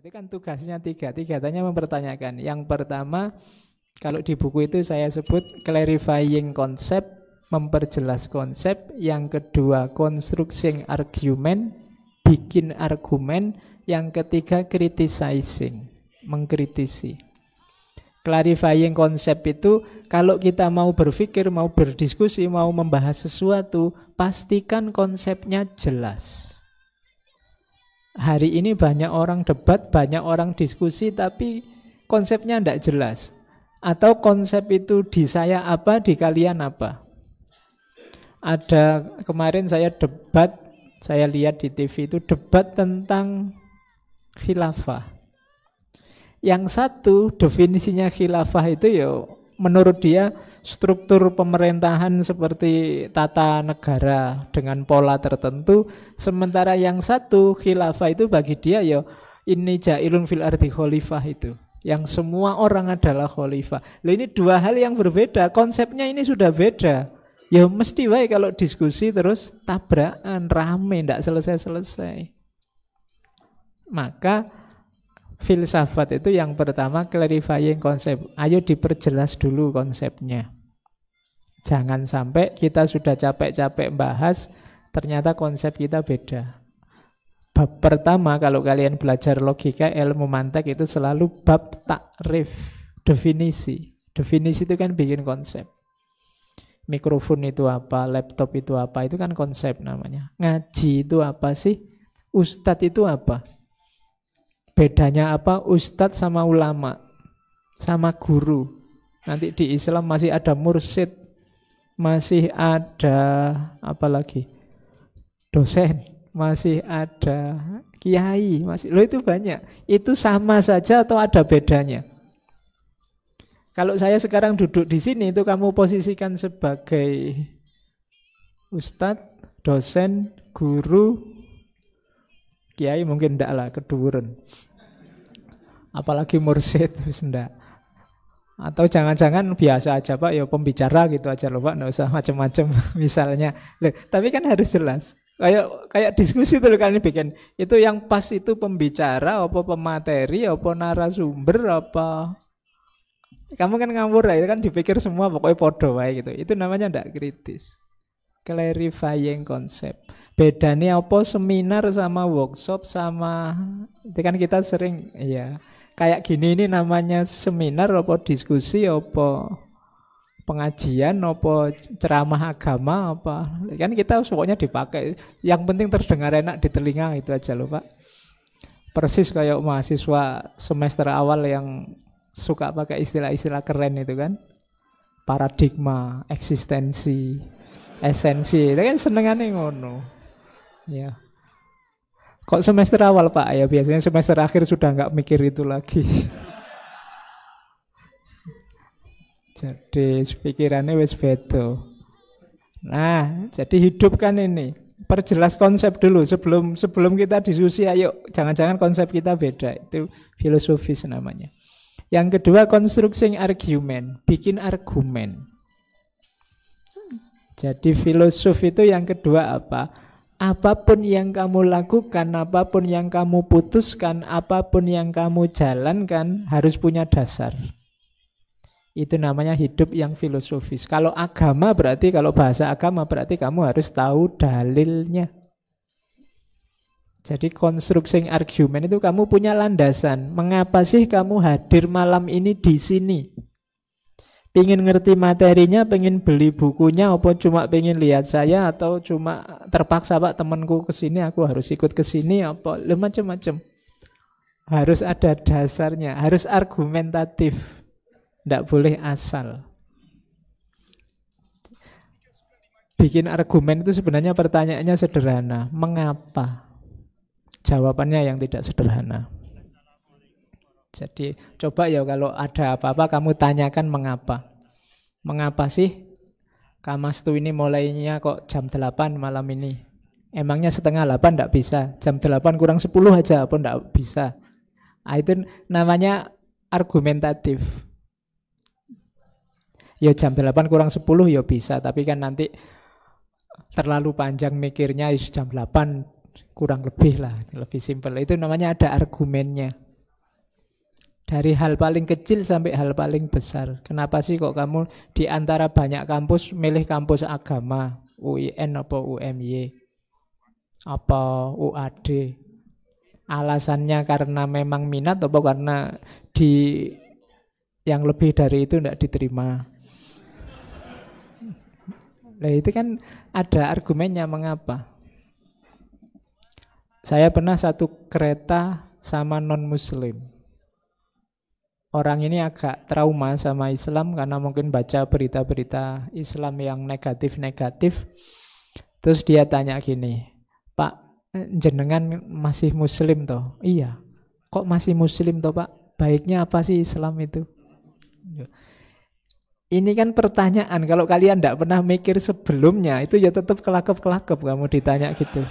itu kan tugasnya tiga. Tiga-tiganya mempertanyakan. Yang pertama, kalau di buku itu saya sebut clarifying konsep, memperjelas konsep. Yang kedua, constructing argument, bikin argumen. Yang ketiga, criticizing, mengkritisi. Clarifying konsep itu kalau kita mau berpikir, mau berdiskusi, mau membahas sesuatu, pastikan konsepnya jelas. Hari ini banyak orang debat, banyak orang diskusi, tapi konsepnya tidak jelas. Atau konsep itu di saya apa, di kalian apa. Ada kemarin saya debat, saya lihat di TV itu debat tentang khilafah. Yang satu definisinya khilafah itu ya menurut dia struktur pemerintahan seperti tata negara dengan pola tertentu. Sementara yang satu khilafah itu bagi dia ya ini ja'ilun fil ardi khalifah itu. Yang semua orang adalah khalifah. Loh, ini dua hal yang berbeda. Konsepnya ini sudah beda. Ya mesti baik kalau diskusi terus tabrakan, rame, tidak selesai-selesai. Maka filsafat itu yang pertama clarifying konsep. Ayo diperjelas dulu konsepnya. Jangan sampai kita sudah capek-capek bahas, ternyata konsep kita beda. Bab pertama kalau kalian belajar logika, ilmu mantek itu selalu bab takrif, definisi. Definisi itu kan bikin konsep. Mikrofon itu apa, laptop itu apa, itu kan konsep namanya. Ngaji itu apa sih? Ustadz itu apa? Bedanya apa ustadz sama ulama, sama guru. Nanti di Islam masih ada mursyid, masih ada apa lagi? Dosen, masih ada kiai, masih loh itu banyak. Itu sama saja atau ada bedanya? Kalau saya sekarang duduk di sini itu kamu posisikan sebagai ustadz, dosen, guru, kiai mungkin enggak lah, keduren. Apalagi mursyid, enggak. Atau jangan-jangan biasa aja Pak, ya pembicara gitu aja loh Pak, enggak usah macam-macam misalnya. Loh, tapi kan harus jelas. Kayak diskusi tuh kali ini bikin. Itu yang pas itu pembicara, apa pemateri, apa narasumber, apa. Kamu kan ngawur ya, kan dipikir semua pokoknya podo wae gitu. Itu namanya enggak kritis. Clarifying konsep. Bedanya apa seminar sama workshop sama itu kan kita sering ya kayak gini ini namanya seminar apa diskusi apa pengajian apa ceramah agama apa kan kita pokoknya dipakai yang penting terdengar enak di telinga itu aja loh Pak. Persis kayak mahasiswa semester awal yang suka pakai istilah-istilah keren itu kan, paradigma, eksistensi, esensi, itu kan senengannya ngono. Ya. Kok semester awal Pak? Ya biasanya semester akhir sudah nggak mikir itu lagi. Jadi pikirannya wis beda. Nah, jadi hidupkan ini. Perjelas konsep dulu sebelum kita diskusi. Ayo, jangan-jangan konsep kita beda. Itu filosofis namanya. Yang kedua, constructing argument, bikin argumen. Jadi filosof itu yang kedua apa? Apapun yang kamu lakukan, apapun yang kamu putuskan, apapun yang kamu jalankan harus punya dasar. Itu namanya hidup yang filosofis. Kalau agama berarti, kalau bahasa agama berarti kamu harus tahu dalilnya. Jadi constructing argument itu kamu punya landasan. Mengapa sih kamu hadir malam ini di sini? Pengen ngerti materinya, pengen beli bukunya, apa cuma pengen lihat saya, atau cuma terpaksa Pak temanku kesini, aku harus ikut kesini, apa macam-macam. Harus ada dasarnya, harus argumentatif, tidak boleh asal. Bikin argumen itu sebenarnya pertanyaannya sederhana, mengapa? Jawabannya yang tidak sederhana. Jadi coba ya kalau ada apa-apa kamu tanyakan mengapa. Mengapa sih Kamastu ini mulainya kok jam 8 malam ini? Emangnya setengah 8 enggak bisa? Jam 8 kurang 10 aja pun enggak bisa. Nah, itu namanya argumentatif. Ya jam 8 kurang 10 ya bisa, tapi kan nanti terlalu panjang mikirnya jam 8 kurang lebih lah, lebih simpel. Itu namanya ada argumennya. Dari hal paling kecil sampai hal paling besar. Kenapa sih kok kamu di antara banyak kampus milih kampus agama, UIN apa UMY, apa UAD? Alasannya karena memang minat atau karena di yang lebih dari itu tidak diterima? Nah itu kan ada argumennya mengapa. Saya pernah satu kereta sama non-muslim. Orang ini agak trauma sama Islam karena mungkin baca berita-berita Islam yang negatif-negatif. Terus dia tanya gini, Pak, jenengan masih muslim toh? Iya. Kok masih muslim toh Pak? Baiknya apa sih Islam itu? Ini kan pertanyaan, kalau kalian tidak pernah mikir sebelumnya, itu ya tetap kelakep-kelakep kamu ditanya gitu.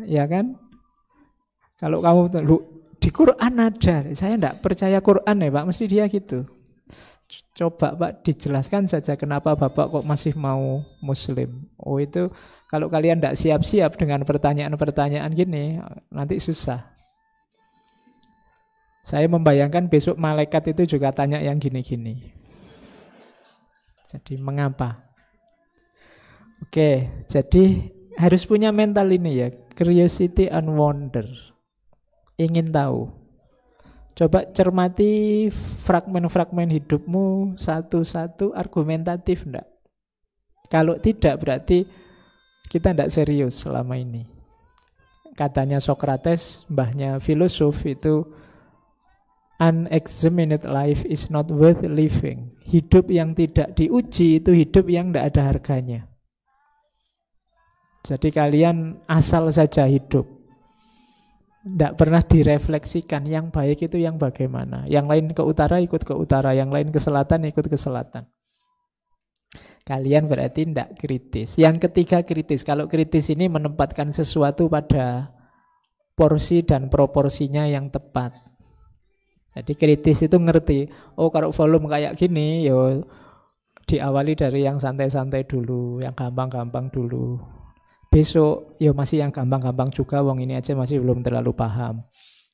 Ya kan? Kalau kamu di Quran ada, saya tidak percaya Quran ya Pak, mesti dia gitu. Coba Pak dijelaskan saja kenapa Bapak kok masih mau muslim. Oh itu kalau kalian tidak siap-siap dengan pertanyaan-pertanyaan gini, nanti susah. Saya membayangkan besok malaikat itu juga tanya yang gini-gini. Jadi mengapa? Oke, jadi harus punya mental ini ya, curiosity and wonder. Ingin tahu. Coba cermati fragmen-fragmen hidupmu satu-satu argumentatif enggak? Kalau tidak berarti kita enggak serius selama ini. Katanya Socrates, mbahnya filosof itu, unexamined life is not worth living. Hidup yang tidak diuji itu hidup yang enggak ada harganya. Jadi kalian asal saja hidup. Tidak pernah direfleksikan yang baik itu yang bagaimana. Yang lain ke utara ikut ke utara, yang lain ke selatan ikut ke selatan. Kalian berarti tidak kritis. Yang ketiga kritis. Kalau kritis ini menempatkan sesuatu pada porsi dan proporsinya yang tepat. Jadi kritis itu ngerti, oh kalau volume kayak gini, yo diawali dari yang santai-santai dulu, yang gampang-gampang dulu. Besok ya masih yang gampang-gampang juga, wong ini aja masih belum terlalu paham.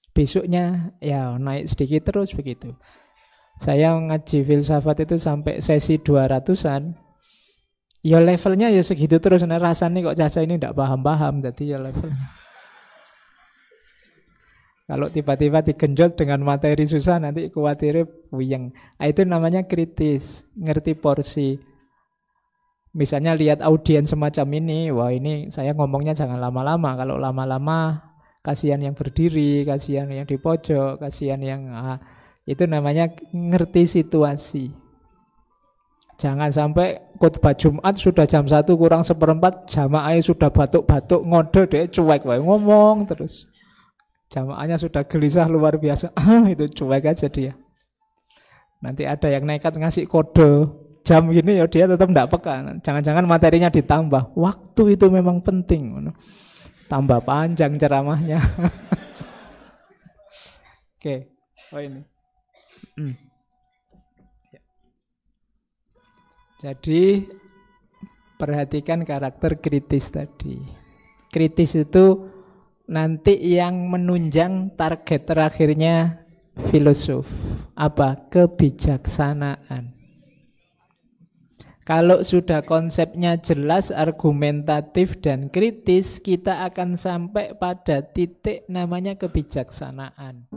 Besoknya ya naik sedikit terus begitu. Saya ngaji filsafat itu sampai sesi 200-an. Ya levelnya ya segitu terus. Nah, rasanya kok Caca ini tidak paham-paham, jadi ya levelnya. Kalau tiba-tiba digenjot dengan materi susah, nanti khawatirnya puyeng. Nah, itu namanya kritis, ngerti porsi. Misalnya lihat audiens semacam ini, wah ini saya ngomongnya jangan lama-lama. Kalau lama-lama kasihan yang berdiri, kasihan yang di pojok, kasihan yang itu namanya ngerti situasi. Jangan sampai khotbah Jumat sudah jam 1 kurang seperempat, jamaahnya sudah batuk-batuk, ngode deh cuek, ngomong terus. Jamaahnya sudah gelisah luar biasa, itu cuek aja dia. Nanti ada yang nekat ngasih kode jam gini ya dia tetap tidak peka. Jangan-jangan materinya ditambah. Waktu itu memang penting. Tambah panjang ceramahnya. Oke. Oh ini. Jadi perhatikan karakter kritis tadi. Kritis itu nanti yang menunjang target terakhirnya filosof. Apa? Kebijaksanaan. Kalau sudah konsepnya jelas, argumentatif dan kritis, kita akan sampai pada titik namanya kebijaksanaan.